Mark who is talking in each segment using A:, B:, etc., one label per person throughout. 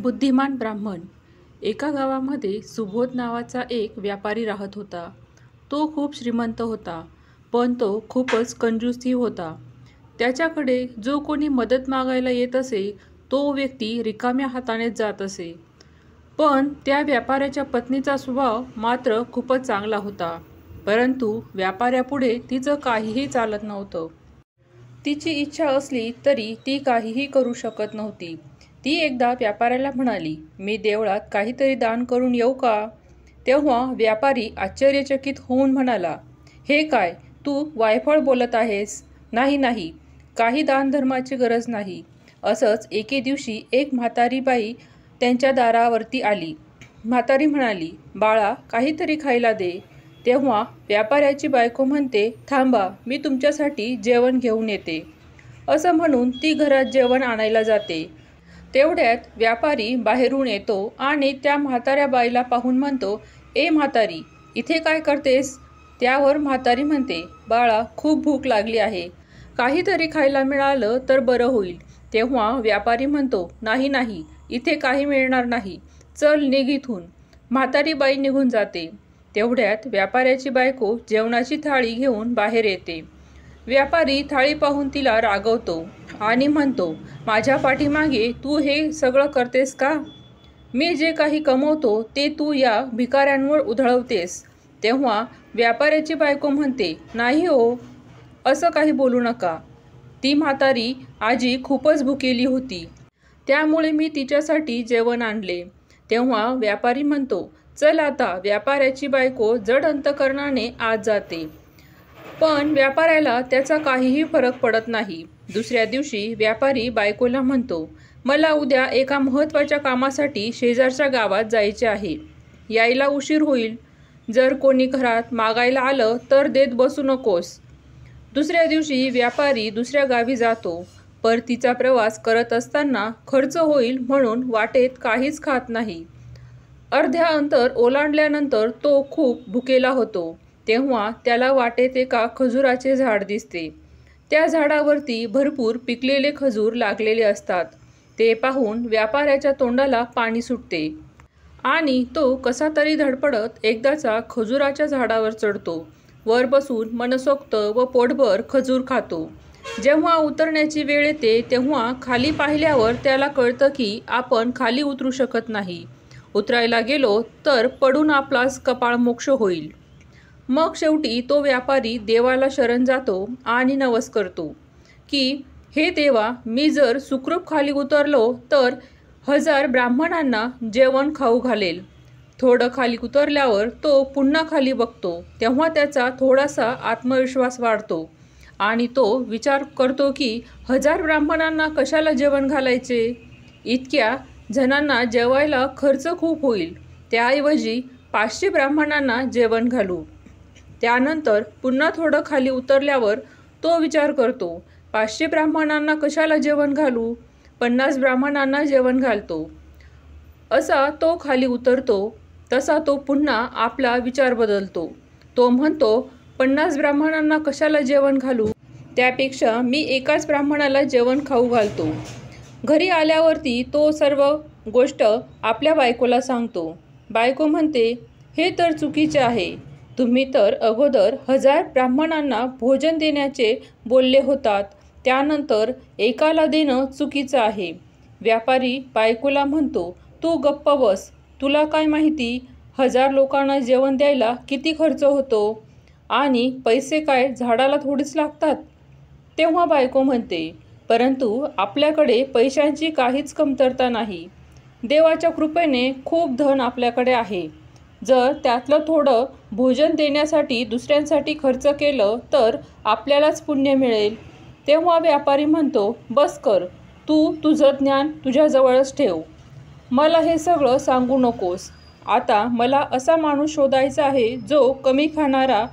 A: बुद्धिमान ब्राह्मण. एका गावामध्ये सुबोध नावाचा एक व्यापारी राहत होता. तो खूप श्रीमंत होता, पण तो खूपच कंजूसही होता. त्याच्याकडे जो कोणी मदत मागायला येत असे, तो व्यक्ती रिकाम्या हातानेच जात असे. पण त्या व्यापाऱ्याच्या पत्नीचा स्वभाव मात्र खूपच चांगला होता. परंतु व्यापाऱ्यापुढे तिचं काहीही चालत नव्हतं. तिची इच्छा असली तरी ती काहीही करू शकत नव्हती. ती एकदा व्यापाऱ्याला म्हणाली, "मी देवळात काहीतरी दान करून येऊ का?" तेव्हा व्यापारी आश्चर्यचकित होऊन म्हणाला, "हे काय, तू वायफळ बोलत आहेस? नाही नाही, काही दानधर्माची गरज नाही." असंच एके दिवशी एक म्हातारी बाई त्यांच्या दारावरती आली. म्हातारी म्हणाली, "बाळा, काहीतरी खायला दे." तेव्हा व्यापाऱ्याची बायको म्हणते, "थांबा, मी तुमच्यासाठी जेवण घेऊन येते." असं म्हणून ती घरात जेवण आणायला जाते. तेवढ्यात व्यापारी बाहेरून येतो आणि त्या म्हाताऱ्या बाईला पाहून म्हणतो, "ए म्हातारी, इथे काय करतेस?" त्यावर म्हातारी म्हणते, "बाळा, खूप भूक लागली आहे. काहीतरी खायला मिळालं तर बरं होईल." तेव्हा व्यापारी म्हणतो, "नाही नाही, इथे काही मिळणार नाही. चल, निघ इथून." म्हातारी बाई निघून जाते. तेवढ्यात व्यापाऱ्याची बायको जेवणाची थाळी घेऊन बाहेर येते. व्यापारी थाळी पाहून तिला रागवतो आणि म्हणतो, "माझ्या पाठीमागे तू हे सगळं करतेस का? मी जे काही कमवतो ते तू या भिकाऱ्यांवर उधळवतेस." तेव्हा व्यापाऱ्याची बायको म्हणते, "नाही हो, असं काही बोलू नका. ती म्हातारी आजी खूपच भुकेली होती. त्यामुळे मी तिच्यासाठी जेवण आणले." तेव्हा व्यापारी म्हणतो, "चल आता." व्यापाऱ्याची बायको जड अंतकरणाने आत जाते. पण व्यापाऱ्याला त्याचा काहीही फरक पडत नाही. दुसऱ्या दिवशी व्यापारी बायकोला म्हणतो, "मला उद्या एका महत्त्वाच्या कामासाठी शेजारच्या गावात जायचे आहे. यायला उशीर होईल. जर कोणी घरात मागायला आलं तर देत बसू नकोस." दुसऱ्या दिवशी व्यापारी दुसऱ्या गावी जातो. परतीचा प्रवास करत असताना खर्च होईल म्हणून वाटेत काहीच खात नाही. अर्ध्या अंतर ओलांडल्यानंतर तो खूप भुकेला होतो. तेव्हा त्याला वाटेत एका खजुराचे झाड दिसते. त्या झाडावरती भरपूर पिकलेले खजूर लागलेले असतात. ते पाहून व्यापाऱ्याच्या तोंडाला पाणी सुटते आणि तो कसा तरी धडपडत एकदाचा खजुराच्या झाडावर चढतो. वर बसून मनसोक्त व पोटभर खजूर खातो. जेव्हा उतरण्याची वेळ येते तेव्हा खाली पाहिल्यावर त्याला कळतं की आपण खाली उतरू शकत नाही. उतरायला गेलो तर पडून आपलाच कपाळमोक्ष होईल. मग शेवटी तो व्यापारी देवाला शरण जातो आणि नवस करतो की, "हे देवा, मी जर सुखरूप खाली उतरलो तर 1000 ब्राह्मणांना जेवण खाऊ घालेल." थोडं खाली उतरल्यावर तो पुन्हा खाली बघतो. तेव्हा त्याचा थोडासा आत्मविश्वास वाढतो आणि तो विचार करतो की 1000 ब्राह्मणांना कशाला जेवण घालायचे? इतक्या जणांना जेवायला खर्च खूप होईल. त्याऐवजी 500 ब्राह्मणांना जेवण घालू. त्यानंतर पुन्हा थोडं खाली उतरल्यावर तो विचार करतो, 500 ब्राह्मणांना कशाला जेवण घालू? 50 ब्राह्मणांना जेवण घालतो. असा तो खाली उतरतो तसा तो पुन्हा आपला विचार बदलतो. तो म्हणतो, 50 ब्राह्मणांना कशाला जेवण घालू? त्यापेक्षा मी एकाच ब्राह्मणाला जेवण खाऊ घालतो. घरी आल्यावरती तो सर्व गोष्ट आपल्या बायकोला सांगतो. बायको म्हणते, "हे तर चुकीचे आहे. तुम्ही तर अगोदर 1000 ब्राह्मणांना भोजन देण्याचे बोलले होतात. त्यानंतर एकाला देणं चुकीचं आहे." व्यापारी बायकोला म्हणतो, "तू गप्प बस. तुला काय माहिती 1000 लोकांना जेवण द्यायला किती खर्च होतो? आणि पैसे काय झाडाला थोडीच लागतात?" तेव्हा बायको म्हणते, "परंतु आपल्याकडे पैशांची काहीच कमतरता नाही. देवाच्या कृपेने खूप धन आपल्याकडे आहे. जर त्यातलं थोडं भोजन देण्यासाठी दुसऱ्यांसाठी खर्च केलं तर आपल्यालाच पुण्य मिळेल." तेव्हा व्यापारी म्हणतो, "बस कर. तू तुझं ज्ञान तुझ्याजवळच ठेव. मला हे सगळं सांगू नकोस. आता मला असा माणूस शोधायचा आहे जो कमी खाणारा,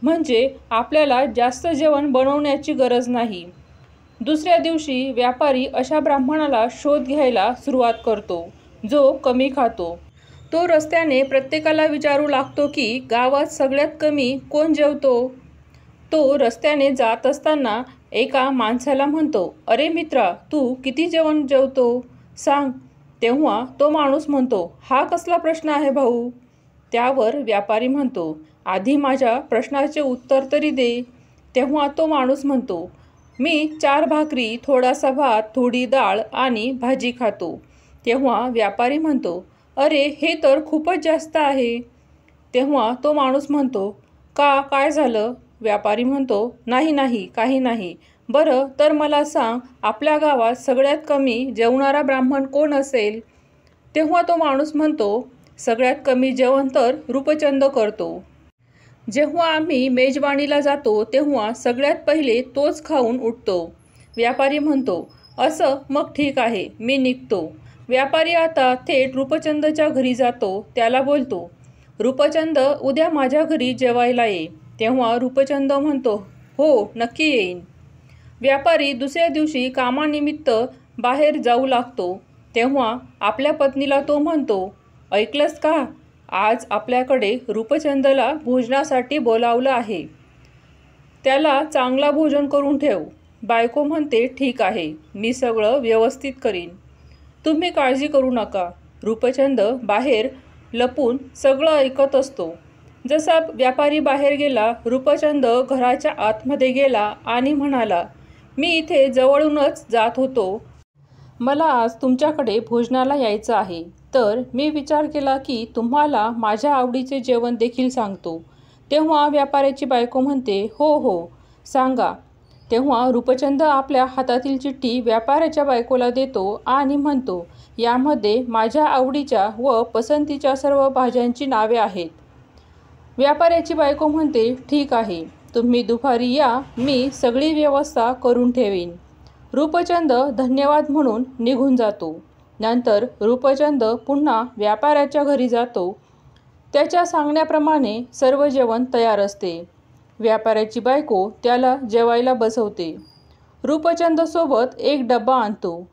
A: म्हणजे आपल्याला जास्त जेवण बनवण्याची गरज नाही." दुसऱ्या दिवशी व्यापारी अशा ब्राह्मणाला शोध घ्यायला सुरुवात करतो जो कमी खातो. तो रस्त्याने प्रत्येकाला विचारू लागतो की गावात सगळ्यात कमी कोण जेवतो? तो रस्त्याने जात असताना एका माणसाला म्हणतो, "अरे मित्रा, तू किती जेवण जेवतो? सांग." तेव्हा तो माणूस म्हणतो, हा कसला प्रश्न आहे भाऊ? त्यावर व्यापारी म्हणतो, आधी माझ्या प्रश्नाचे उत्तर तरी दे. तेव्हा तो माणूस म्हणतो, मी 4 भाकरी, थोडासा भात, थोडी डाळ आणि भाजी खातो. तेव्हा व्यापारी म्हणतो, अरे हे तर खूपच जास्त आहे. तेव्हा तो माणूस म्हणतो, काय झालं? व्यापारी म्हणतो, नाही नाही, काही नाही. बरं तर मला सांग, आपल्या गावात सगळ्यात कमी जेवणारा ब्राह्मण कोण असेल? तेव्हा तो माणूस म्हणतो, सगळ्यात कमी जेवण तर रूपचंद करतो. जेव्हा आम्ही मेजवानीला जातो तेव्हा सगळ्यात पहिले तोच खाऊन उठतो. व्यापारी म्हणतो, असं मग ठीक आहे, मी निघतो. व्यापारी आता थेट रूपचंदच्या घरी जातो. त्याला बोलतो, रूपचंद उद्या माझ्या घरी जेवायला ये. तेव्हा रूपचंद म्हणतो, हो नक्की येईन. व्यापारी दुसऱ्या दिवशी कामानिमित्त बाहेर जाऊ लागतो. तेव्हा आपल्या पत्नीला तो म्हणतो, ऐकलंस का? आज आपल्याकडे रूपचंदला भोजनासाठी बोलावलं आहे. त्याला चांगला भोजन करून ठेव. बायको म्हणते, ठीक आहे, मी सगळं व्यवस्थित करीन. तुम्ही काळजी करू नका. रूपचंद बाहेर लपून सगळं ऐकत असतो. जसा व्यापारी बाहेर गेला, रूपचंद घराच्या आतमध्ये गेला आणि म्हणाला, मी इथे जवळूनच जात होतो. मला आज तुमच्याकडे भोजनाला यायचं आहे. तर मी विचार केला की तुम्हाला माझ्या आवडीचे जेवण देखील सांगतो. तेव्हा व्यापाऱ्याची बायको म्हणते, हो हो सांगा. तेव्हा रूपचंद आपल्या हातातील चिठ्ठी व्यापाऱ्याच्या बायकोला देतो आणि म्हणतो, यामध्ये माझ्या आवडीच्या व पसंतीच्या सर्व भाज्यांची नावे आहेत. व्यापाऱ्याची बायको म्हणते, ठीक आहे, तुम्ही दुपारी या, मी सगळी व्यवस्था करून ठेवीन. रूपचंद धन्यवाद म्हणून निघून जातो. नंतर रूपचंद पुन्हा व्यापाऱ्याच्या घरी जातो. त्याच्या सांगण्याप्रमाणे सर्व जेवण तयार असते. व्यापाऱ्याची बायको त्याला जेवायला बसवते. रूपचंदसोबत एक डबा आणतो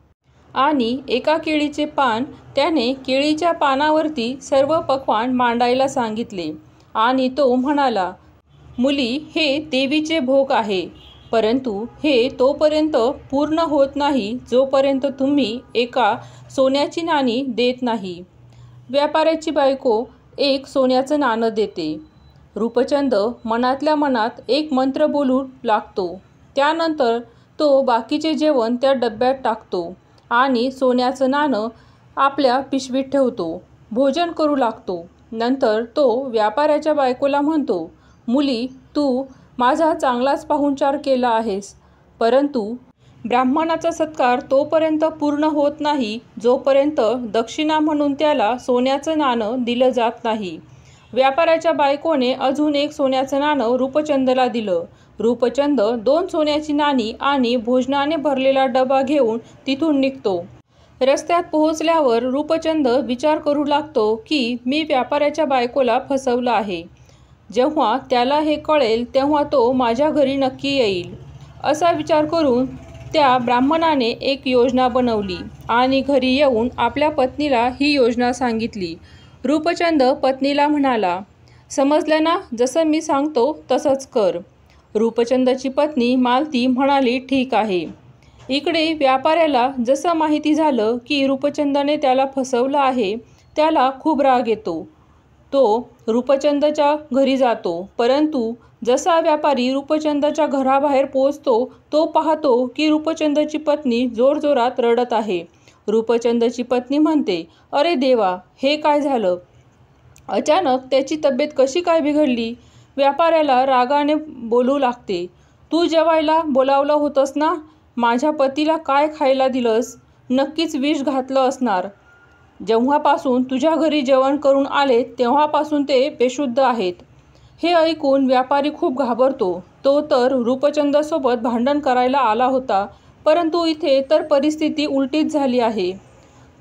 A: आणि एका केळीचे पान. त्याने केळीच्या पानावरती सर्व पक्वान्न मांडायला सांगितले आणि तो म्हणाला, मुली, हे देवीचे भोग आहे, परंतु हे तोपर्यंत पूर्ण होत नाही जोपर्यंत तुम्ही एका सोन्याची नाणी देत नाही. व्यापाऱ्याची बायको एक सोन्याचं नाणं देते. रूपचंद मनातल्या मनात एक मंत्र बोलू लागतो. त्यानंतर तो बाकीचे जेवण त्या डब्यात टाकतो आणि सोन्याचं नाणं आपल्या पिशवीत ठेवतो. भोजन करू लागतो. नंतर तो व्यापाऱ्याच्या बायकोला म्हणतो, मुली, तू माझा चांगलाच पाहुणचार केला आहेस, परंतु ब्राह्मणाचा सत्कार तोपर्यंत पूर्ण होत नाही जोपर्यंत दक्षिणा म्हणून त्याला सोन्याचं नाणं दिलं जात नाही. व्यापाऱ्याच्या बायकोने अजून एक सोन्याचं नाणं रूपचंदला दिलं. रूपचंद 2 सोन्याची नाणी आणि भोजनाने भरलेला डबा घेऊन तिथून निघतो. रस्त्यात पोहोचल्यावर रूपचंद विचार करू लागतो की मी व्यापाऱ्याच्या बायकोला फसवलं आहे. जेव्हा त्याला हे कळेल तेव्हा तो माझ्या घरी नक्की येईल. असा विचार करून त्या ब्राह्मणाने एक योजना बनवली आणि घरी येऊन आपल्या पत्नीला ही योजना सांगितली. रूपचंद पत्नीला म्हणाला, समजलं ना, जसं मी सांगतो तसंच कर. रूपचंदची पत्नी मालती म्हणाली, ठीक आहे. इकडे व्यापाऱ्याला जसं माहिती झालं की रूपचंदने त्याला फसवलं आहे, त्याला खूप राग येतो. तो रूपचंदच्या घरी जातो, परंतु जसा व्यापारी रूपचंदच्या घराबाहेर पोहोचतो तो पाहतो की रूपचंदची पत्नी जोरजोरात रडत आहे. रूपचंदची पत्नी म्हणते, अरे देवा, हे काय झालं? अचानक त्याची तब्येत कशी काय बिघडली? व्यापाऱ्याला रागाने बोलू लागते, तू जेवायला बोलावलं होतंस ना, माझ्या पतीला काय खायला दिलंस? नक्कीच विष घातलं असणार. जेव्हापासून तुझ्या घरी जेवण करून आले तेव्हापासून ते बेशुद्ध आहेत. हे ऐकून व्यापारी खूप घाबरतो. तो तर रूपचंदसोबत भांडण करायला आला होता, परंतु इथे तर परिस्थिती उलटीच झाली आहे.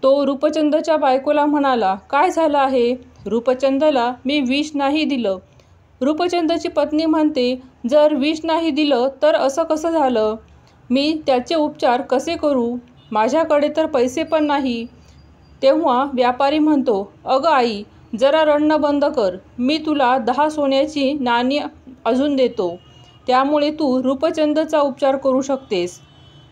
A: तो रूपचंदच्या बायकोला म्हणाला, काय झालं आहे? रूपचंदला मी विष नाही दिलं. रूपचंदची पत्नी म्हणते, जर विष नाही दिलं तर असं कसं झालं? मी त्याचे उपचार कसे करू? माझ्याकडे तर पैसे पण नाही. तेव्हा व्यापारी म्हणतो, अगं आई, जरा रडणं बंद कर. मी तुला 10 सोन्याची नाणी अजून देतो. त्यामुळे तू रूपचंदचा उपचार करू शकतेस.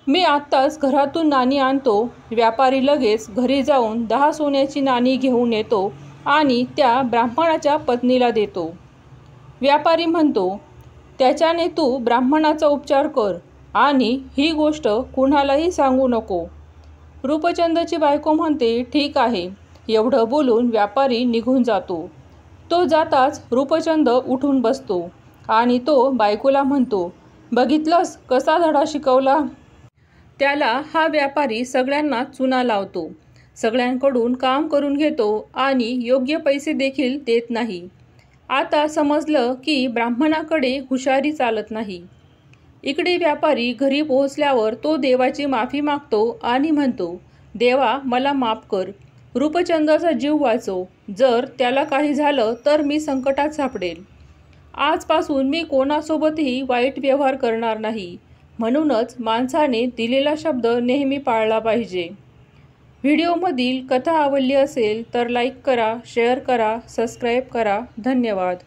A: मी आत्ताच घरातून नाणी आणतो. व्यापारी लगेच घरी जाऊन 10 सोन्याची नाणी घेऊन येतो आणि त्या ब्राह्मणाच्या पत्नीला देतो. व्यापारी म्हणतो, त्याच्याने तू ब्राह्मणाचा उपचार कर आणि ही गोष्ट कुणालाही सांगू नको. रूपचंदची बायको म्हणते, ठीक आहे. एवढं बोलून व्यापारी निघून जातो. तो जाताच रूपचंद उठून बसतो आणि तो बायकोला म्हणतो, बघितलंस कसा धडा शिकवला. त्याला हा व्यापारी सगळ्यांना चुना लावतो, सगळ्यांकडून काम करून घेतो आणि योग्य पैसे देखील देत नाही. आता समजलं की ब्राह्मणाकडे हुशारी चालत नाही. इकडे व्यापारी घरी पोहोचल्यावर तो देवाची माफी मागतो आणि म्हणतो, देवा मला माफ कर. रूपचंदाचा जीव वाचव. जर त्याला काही झालं तर मी संकटात सापडेल. आजपासून मी कोणासोबतही वाईट व्यवहार करणार नाही. म्हणूनच माणसाने दिलेला शब्द नेहमी पाळला पाहिजे. व्हिडिओमधील कथा आवडली असेल तर लाईक करा, शेअर करा, सबस्क्राईब करा. धन्यवाद.